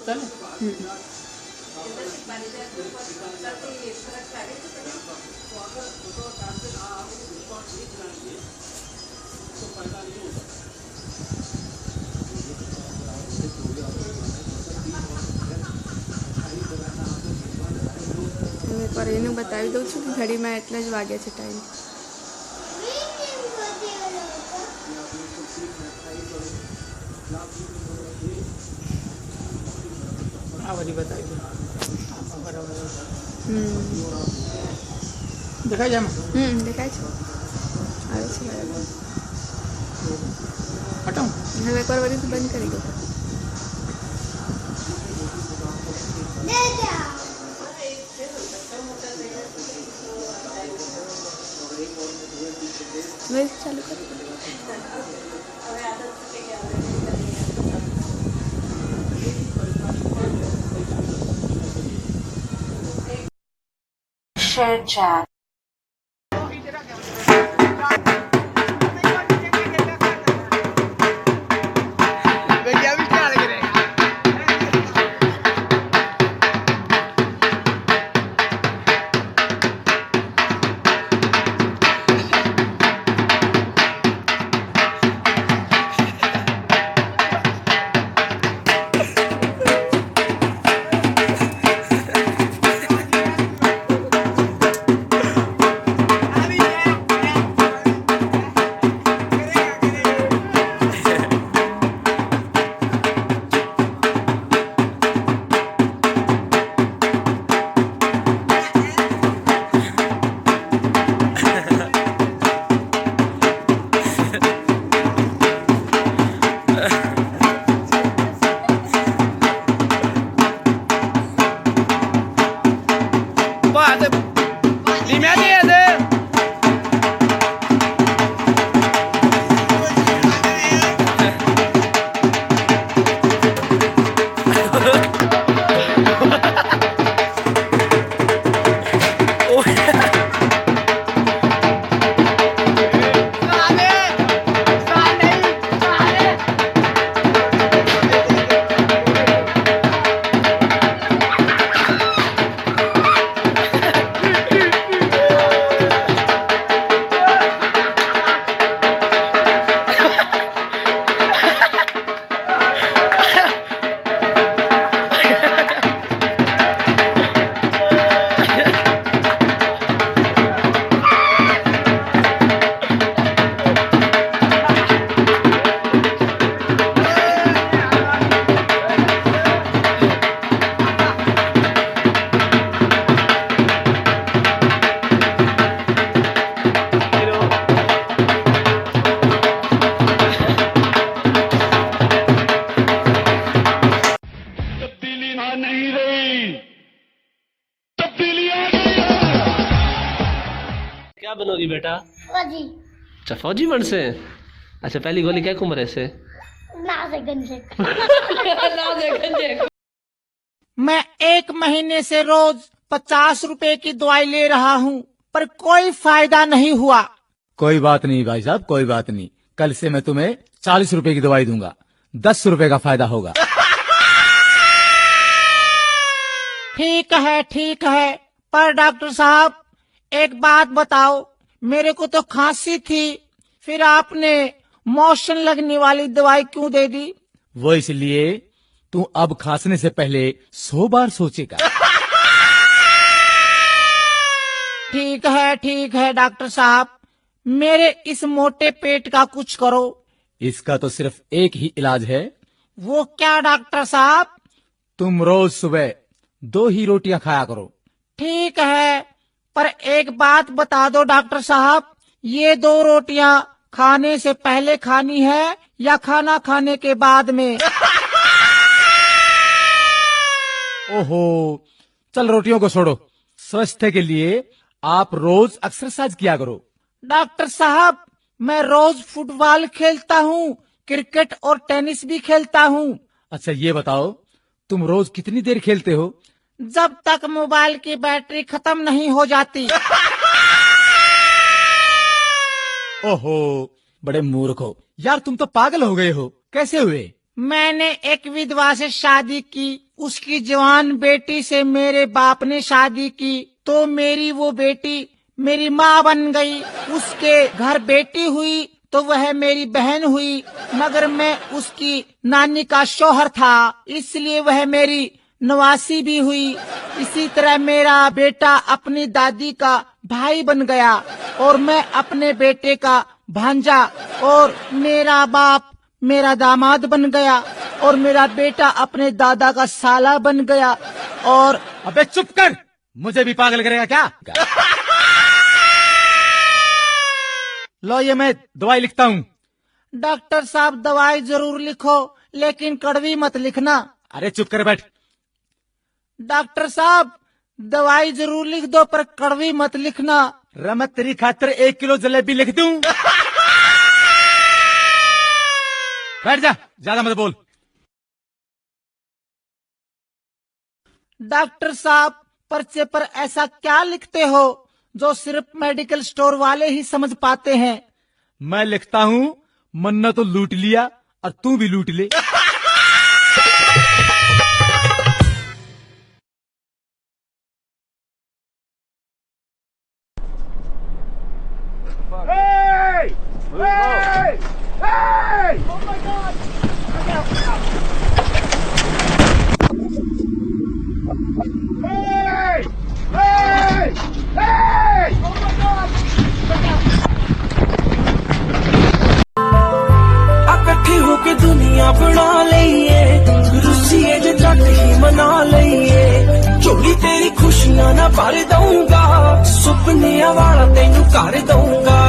पता है। એક વાર એને બતાવી દઉં છું કે ઘડીમાં એટલા જ વાગ્યા છે ટાઈમ. આ બધી બતાવી દો. બરાબર દેખાય છે આમાં? દેખાય છે, આવે છે બરાબર. હટાવું હવે એક વાર વળી બંધ કરી દો. હવે ચાલુ કરો. Share chat. क्या बनोगी बेटा? फौजी। अच्छा फौजी बन से। अच्छा पहली गोली क्या उम्र है से? मैं 1 महीने से रोज 50 रुपए की दवाई ले रहा हूँ, पर कोई फायदा नहीं हुआ। कोई बात नहीं भाई साहब, कोई बात नहीं। कल से मैं तुम्हें 40 रुपए की दवाई दूंगा, 10 रुपए का फायदा होगा। ठीक है, पर डॉक्टर साहब एक बात बताओ, मेरे को तो खांसी थी, फिर आपने मोशन लगने वाली दवाई क्यों दे दी? वो इसलिए तू अब खांसने से पहले 100 बार सोचेगा। ठीक है डॉक्टर साहब, मेरे इस मोटे पेट का कुछ करो। इसका तो सिर्फ एक ही इलाज है। वो क्या डॉक्टर साहब? तुम रोज सुबह 2 ही रोटियां खाया करो। ठीक है, पर एक बात बता दो डॉक्टर साहब, ये 2 रोटियां खाने से पहले खानी है या खाना खाने के बाद में? ओहो, चल रोटियों को छोड़ो। स्वास्थ्य के लिए आप रोज एक्सरसाइज किया करो। डॉक्टर साहब, मैं रोज फुटबॉल खेलता हूँ, क्रिकेट और टेनिस भी खेलता हूँ। अच्छा ये बताओ, तुम रोज कितनी देर खेलते हो? जब तक मोबाइल की बैटरी खत्म नहीं हो जाती। ओहो, बड़े मूर्ख हो यार, तुम तो पागल हो गए हो। कैसे हुए? मैंने एक विधवा से शादी की, उसकी जवान बेटी से मेरे बाप ने शादी की, तो मेरी वो बेटी मेरी माँ बन गई। उसके घर बेटी हुई तो वह मेरी बहन हुई, मगर मैं उसकी नानी का शौहर था, इसलिए वह मेरी नवासी भी हुई। इसी तरह मेरा बेटा अपनी दादी का भाई बन गया और मैं अपने बेटे का भांजा, और मेरा बाप मेरा दामाद बन गया और मेरा बेटा अपने दादा का साला बन गया। और अबे चुप कर, मुझे भी पागल करेगा क्या? लो ये मैं दवाई लिखता हूँ। डॉक्टर साहब दवाई जरूर लिखो, लेकिन कड़वी मत लिखना। अरे चुप कर बैठ। डॉक्टर साहब दवाई जरूर लिख दो, पर कड़वी मत लिखना। मैं तेरी खातिर 1 किलो जलेबी लिख दूं। बैठ जा, ज्यादा मत बोल। डॉक्टर साहब पर्चे पर ऐसा क्या लिखते हो जो सिर्फ मेडिकल स्टोर वाले ही समझ पाते हैं? मैं लिखता हूँ, मन्ना तो लूट लिया और तू भी लूट ले। Hey! Hey! Hey! Oh my God! Hey! Hey! Hey! Oh my God! इकट्ठे होके दुनिया बना लईए, रुसीए जे जट ही मना लईए, झोली तेरी खुशियां ना भर दूंगा, सुपने वाला तेनू कर दूंगा।